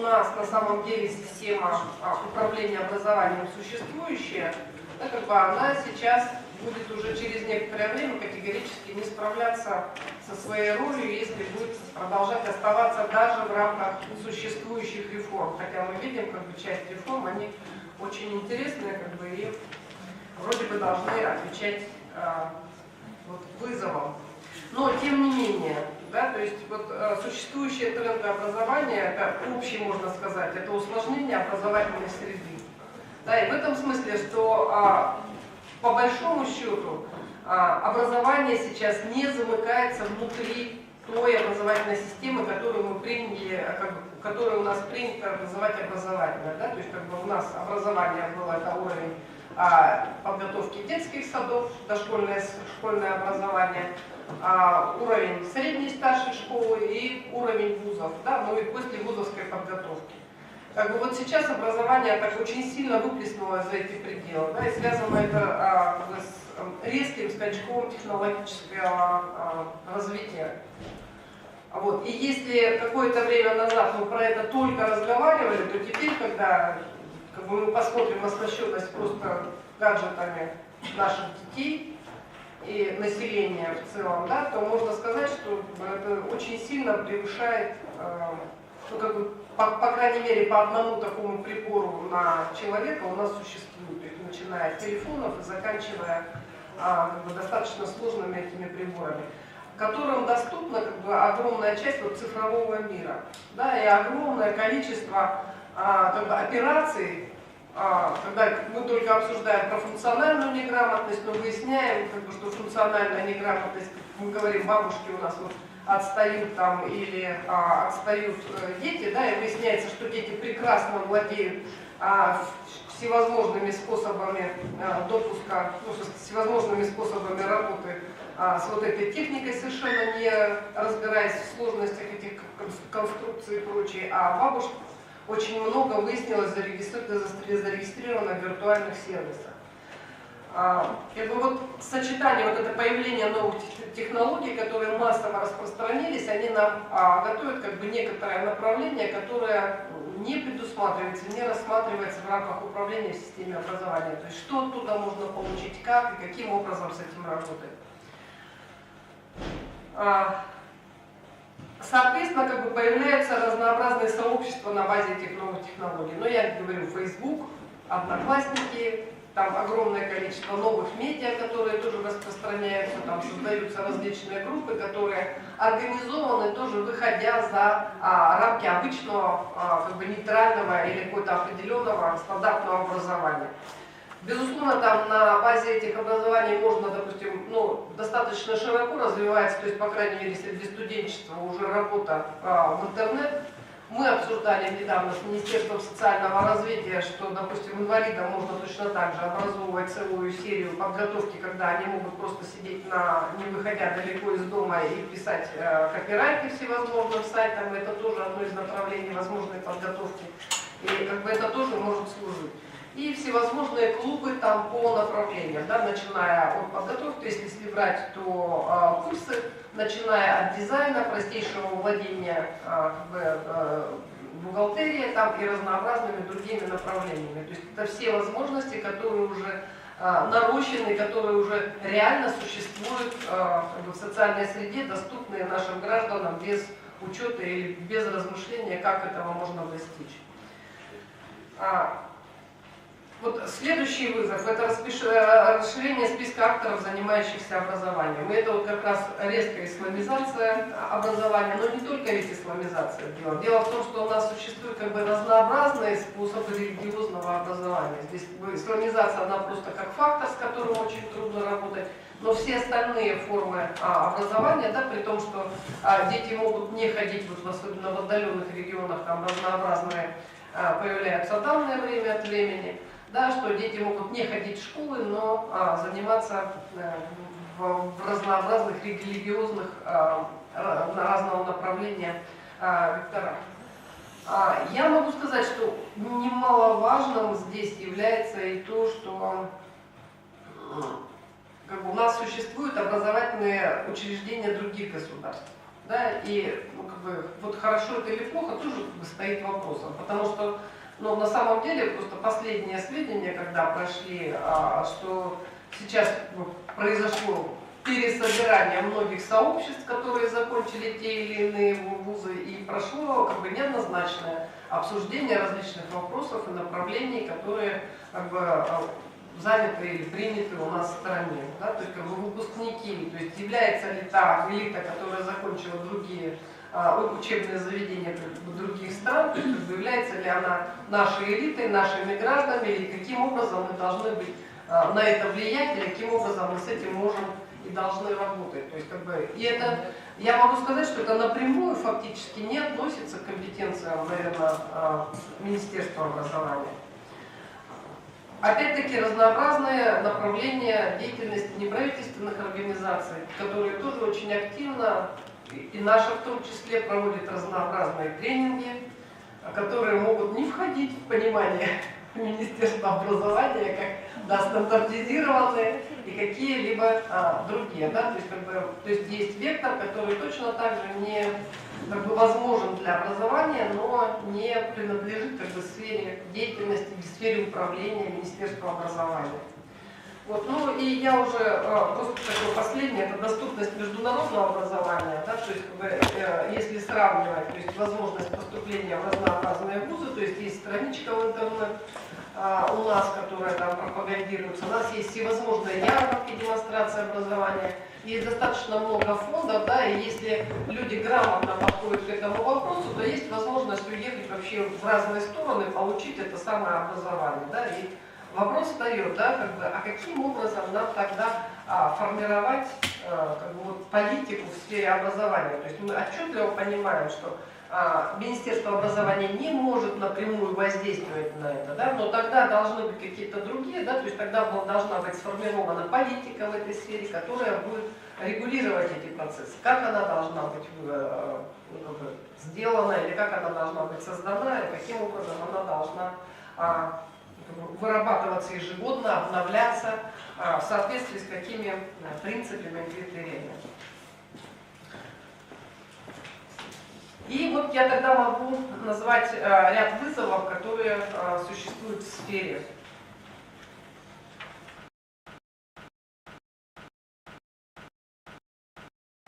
нас на самом деле система управления образованием существующая, да, как бы она сейчас будет уже через некоторое время категорически не справляться со своей ролью, если будет продолжать оставаться даже в рамках существующих реформ. Хотя мы видим, как бы часть реформ, они очень интересные, как бы, и вроде бы должны отвечать вот, вызовам. Но тем не менее, да, то есть вот, существующие тренды образования, это общий, можно сказать, это усложнение образовательной среды. Да, и в этом смысле, что по большому счету образование сейчас не замыкается внутри той образовательной системы, которую мы приняли, которую у нас принято называть образовательной. Да? То есть как бы у нас образование было это уровень подготовки детских садов, школьное образование, уровень средней и старшей школы и уровень вузов, да? Ну и после вузовской подготовки. Как бы вот сейчас образование так очень сильно выплеснулось за эти пределы, да, и связано это с резким скачком технологического развития. Вот. И если какое-то время назад мы про это только разговаривали, то теперь, когда как бы, мы посмотрим на оснащенность просто гаджетами наших детей и населения в целом, да, то можно сказать, что это очень сильно превышает, ну, как бы, по крайней мере, по одному такому прибору на человека у нас существует, то есть, начиная от телефонов и заканчивая как бы, достаточно сложными этими приборами, которым доступна как бы, огромная часть вот, цифрового мира, да, и огромное количество как бы, операций, когда мы только обсуждаем про функциональную неграмотность, но выясняем, как бы, что функциональная неграмотность, мы говорим, бабушки у нас вот, отстают там или отстают дети, да, и выясняется, что дети прекрасно владеют всевозможными способами допуска, ну, всевозможными способами работы с вот этой техникой, совершенно не разбираясь в сложностях этих конструкций и прочее, а бабушек очень много выяснилось зарегистрировано в виртуальных сервисах. Как бы вот сочетание, вот это появление новых технологий, которые массово распространились, они нам готовят как бы некоторое направление, которое не предусматривается, не рассматривается в рамках управления в системе образования. То есть что оттуда можно получить, как и каким образом с этим работать. Соответственно, как бы появляются разнообразные сообщества на базе этих новых технологий. Но я говорю, Facebook, Одноклассники, там огромное количество новых медиа, которые тоже распространяются, там создаются различные группы, которые организованы тоже выходя за рамки обычного как бы нейтрального или какого-то определенного стандартного образования. Безусловно, там на базе этих образований можно, допустим, ну, достаточно широко развивается, то есть, по крайней мере, среди студенчества уже работа в интернет. Мы обсуждали недавно с Министерством социального развития, что, допустим, инвалидам можно точно так же образовывать целую серию подготовки, когда они могут просто сидеть, не выходя далеко из дома, и писать копирайты всевозможным сайтам. Это тоже одно из направлений возможной подготовки. И как бы это тоже может служить. И всевозможные клубы там по направлениям, да, начиная от подготовки, если брать, то курсы, начиная от дизайна, простейшего владения бухгалтерией там, и разнообразными другими направлениями. То есть это все возможности, которые уже нарощены, которые уже реально существуют в социальной среде, доступные нашим гражданам без учета или без размышления, как этого можно достичь. Вот следующий вызов – это расширение списка акторов, занимающихся образованием. И это вот как раз резкая исламизация образования, но не только ведь исламизация дела. Дело в том, что у нас существуют как бы разнообразные способы религиозного образования. Здесь исламизация, она просто как фактор, с которым очень трудно работать, но все остальные формы образования, да, при том, что дети могут не ходить, вот, особенно в отдаленных регионах, там разнообразные появляются данные время от времени. Да, что дети могут не ходить в школы, но заниматься в разнообразных религиозных разного направления векторах. Я могу сказать, что немаловажным здесь является и то, что как бы, у нас существуют образовательные учреждения других государств. Да, и ну, как бы, вот хорошо это или плохо тоже как бы, стоит вопросом, потому что ну, на самом деле просто последние сведения, когда прошли, что сейчас ну, произошло пересобирание многих сообществ, которые закончили те или иные вузы, и прошло как бы неоднозначное обсуждение различных вопросов и направлений, которые как бы заняты или приняты у нас в стране. Да? То есть как бы выпускники, то есть является ли та элита, которая закончила другие учебные заведения других стран, то есть как бы является ли она нашей элитой, нашими гражданами, или каким образом мы должны быть на это влиять, или каким образом мы с этим можем и должны работать. То есть, как бы, и это, я могу сказать, что это напрямую фактически не относится к компетенциям, наверное, Министерства образования. Опять-таки разнообразные направления деятельности неправительственных организаций, которые тоже очень активно, и наша в том числе, проводит разнообразные тренинги, которые могут не входить в понимание Министерства образования как да, стандартизированные и какие-либо другие. Да? То есть, как бы, то есть вектор, который точно так же не как бы, возможен для образования, но не принадлежит как бы, сфере деятельности, сфере управления Министерства образования. Вот, ну и я уже просто такое последнее, это доступность международного образования, да, то есть как бы, если сравнивать, то есть возможность поступления в разнообразные вузы, то есть есть страничка в интернет у нас, которая там пропагандируется, у нас есть всевозможные ярмарки, демонстрации образования, есть достаточно много фондов, да, и если люди грамотно подходят к этому вопросу, то есть возможность уехать вообще в разные стороны, получить это самое образование, да, и вопрос встает, да, как бы, а каким образом нам тогда формировать как бы, вот, политику в сфере образования? То есть мы отчетливо понимаем, что Министерство образования не может напрямую воздействовать на это, да, но тогда должны быть какие-то другие, да, то есть тогда должна быть сформирована политика в этой сфере, которая будет регулировать эти процессы. Как она должна быть сделана, или как она должна быть создана, и каким образом она должна вырабатываться ежегодно, обновляться в соответствии с какими принципами и критериями. И вот я тогда могу назвать ряд вызовов, которые существуют в сфере